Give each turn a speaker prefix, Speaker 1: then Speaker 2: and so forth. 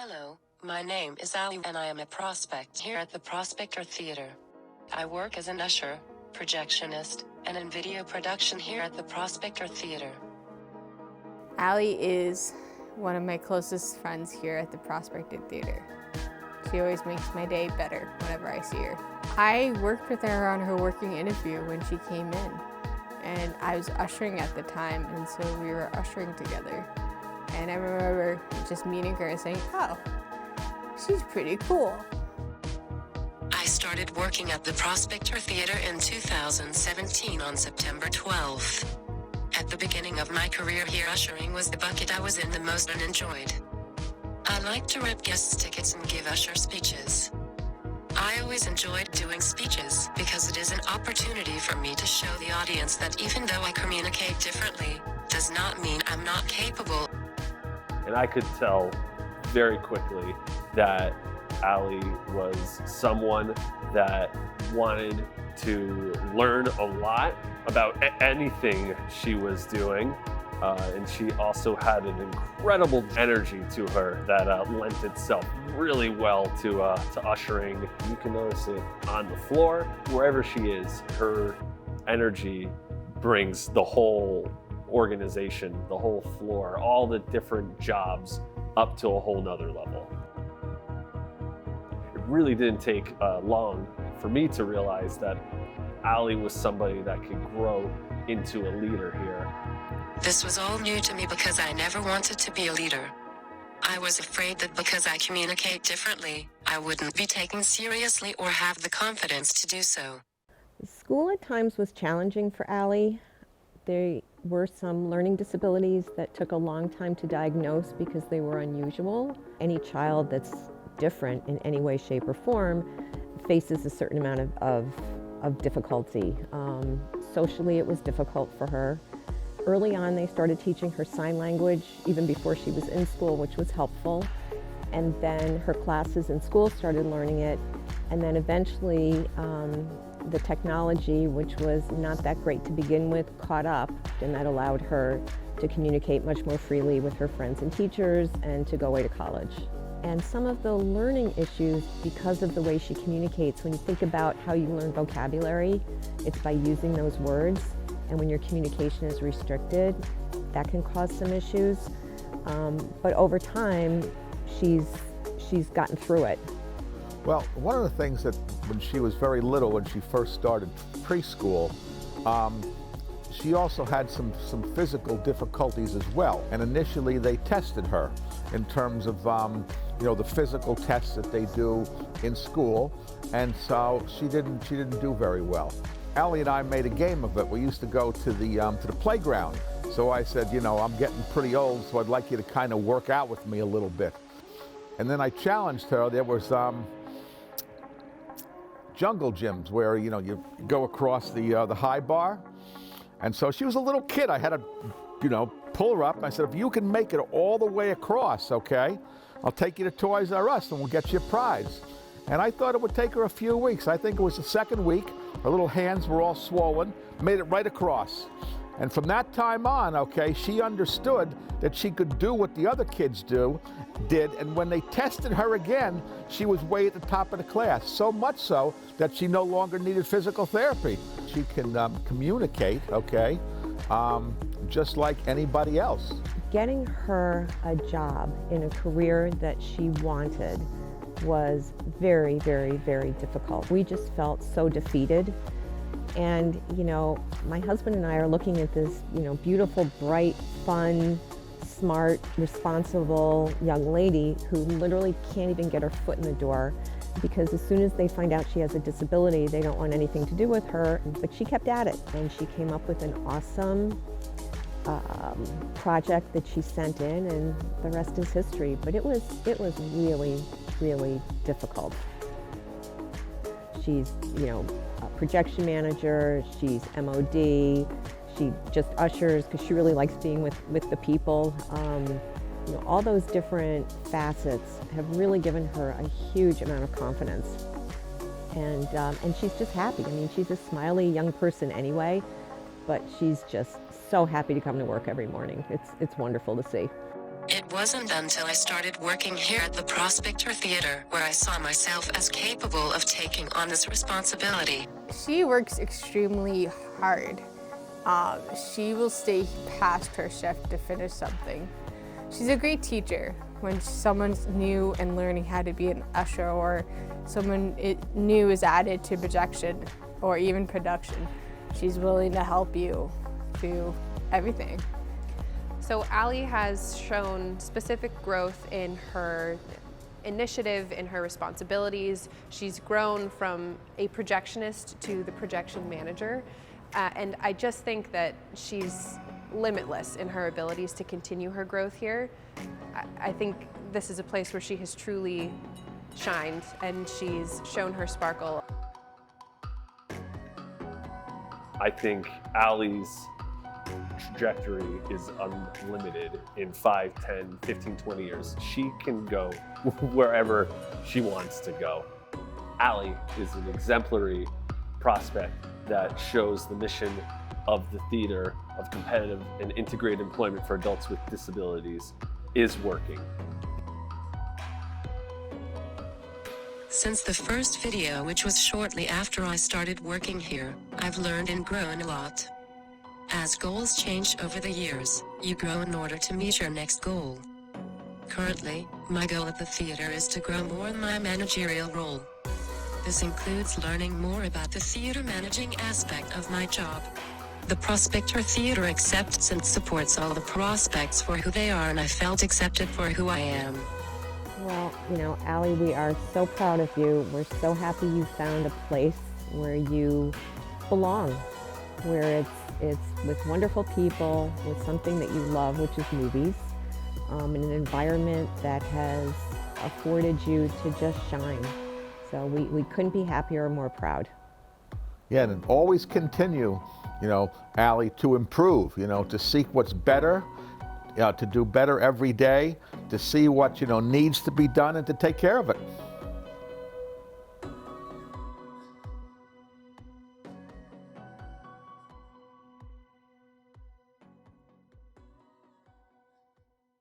Speaker 1: Hello, my name is Ali and I am a prospect here at the Prospector Theater. I work as an usher, projectionist, and in video production here at the Prospector Theater.
Speaker 2: Ali is one of my closest friends here at the Prospector Theater. She always makes my day better whenever I see her. I worked with her on her working interview when she came in, and I was ushering at the time, and so we were ushering together. And I remember just meeting her and saying, oh, she's pretty cool.
Speaker 1: I started working at the Prospector Theater in 2017 on September 12th. At the beginning of my career here, ushering was the bucket I was in the most and enjoyed. I like to rip guests tickets and give usher speeches. I always enjoyed doing speeches because it is an opportunity for me to show the audience that even though I communicate differently, does not mean I'm not capable.
Speaker 3: And I could tell very quickly that Ali was someone that wanted to learn a lot about anything she was doing. And she also had an incredible energy to her that lent itself really well to ushering. You can notice it on the floor, wherever she is. Her energy brings the whole organization, the whole floor, all the different jobs up to a whole nother level. It really didn't take long for me to realize that Ali was somebody that could grow into a leader here.
Speaker 1: This was all new to me because I never wanted to be a leader. I was afraid that because I communicate differently, I wouldn't be taken seriously or have the confidence to do so.
Speaker 4: School at times was challenging for Ali. There were some learning disabilities that took a long time to diagnose because they were unusual. Any child that's different in any way, shape, or form faces a certain amount of difficulty. Socially, it was difficult for her. Early on, they started teaching her sign language even before she was in school, which was helpful. And then her classes in school started learning it. And then eventually, the technology, which was not that great to begin with, caught up, and that allowed her to communicate much more freely with her friends and teachers and to go away to college. And some of the learning issues, because of the way she communicates, when you think about how you learn vocabulary, it's by using those words. And when your communication is restricted, that can cause some issues. But over time, she's gotten through it.
Speaker 5: Well, one of the things that when she was very little, when she first started preschool, she also had some physical difficulties as well. And initially they tested her in terms of the physical tests that they do in school. And so she didn't do very well. Ali and I made a game of it. We used to go to the playground. So I said, I'm getting pretty old, so I'd like you to kind of work out with me a little bit. And then I challenged her. There was jungle gyms where you go across the high bar. And so she was a little kid. I had to pull her up. And I said, if you can make it all the way across, okay, I'll take you to Toys R Us and we'll get you a prize. And I thought it would take her a few weeks. I think it was the second week. Her little hands were all swollen, made it right across. And from that time on, okay, she understood that she could do what the other kids did, and when they tested her again, she was way at the top of the class, so much so that she no longer needed physical therapy. She can communicate, okay, just like anybody else.
Speaker 4: Getting her a job in a career that she wanted was very, very, very difficult. We just felt so defeated. And, my husband and I are looking at this, beautiful, bright, fun, smart, responsible young lady who literally can't even get her foot in the door because as soon as they find out she has a disability, they don't want anything to do with her. But she kept at it, and she came up with an awesome project that she sent in, and the rest is history. But it was really, really difficult. She's, a projection manager, she's MOD, she just ushers because she really likes being with the people. All those different facets have really given her a huge amount of confidence. And she's just happy. I mean, she's a smiley young person anyway, but she's just so happy to come to work every morning. It's wonderful to see.
Speaker 1: It wasn't until I started working here at the Prospector Theater where I saw myself as capable of taking on this responsibility.
Speaker 2: She works extremely hard. She will stay past her shift to finish something. She's a great teacher. When someone's new and learning how to be an usher, or someone new is added to projection or even production, she's willing to help you do everything.
Speaker 6: So Allie has shown specific growth in her initiative, in her responsibilities. She's grown from a projectionist to the projection manager. And I just think that she's limitless in her abilities to continue her growth here. I think this is a place where she has truly shined and she's shown her sparkle.
Speaker 3: I think Allie's trajectory is unlimited in 5, 10, 15, 20 years. She can go wherever she wants to go. Allie is an exemplary prospect that shows the mission of the theater of competitive and integrated employment for adults with disabilities is working.
Speaker 1: Since the first video, which was shortly after I started working here, I've learned and grown a lot. As goals change over the years, you grow in order to meet your next goal. Currently, my goal at the theater is to grow more in my managerial role. This includes learning more about the theater managing aspect of my job. The Prospector Theater accepts and supports all the prospects for who they are, and I felt accepted for who I am.
Speaker 4: Well, Allie, we are so proud of you. We're so happy you found a place where you belong, where it's with wonderful people, with something that you love, which is movies, in an environment that has afforded you to just shine. So we couldn't be happier or more proud.
Speaker 5: Yeah, and always continue, Allie, to improve, to seek what's better, to do better every day, to see what, needs to be done and to take care of it.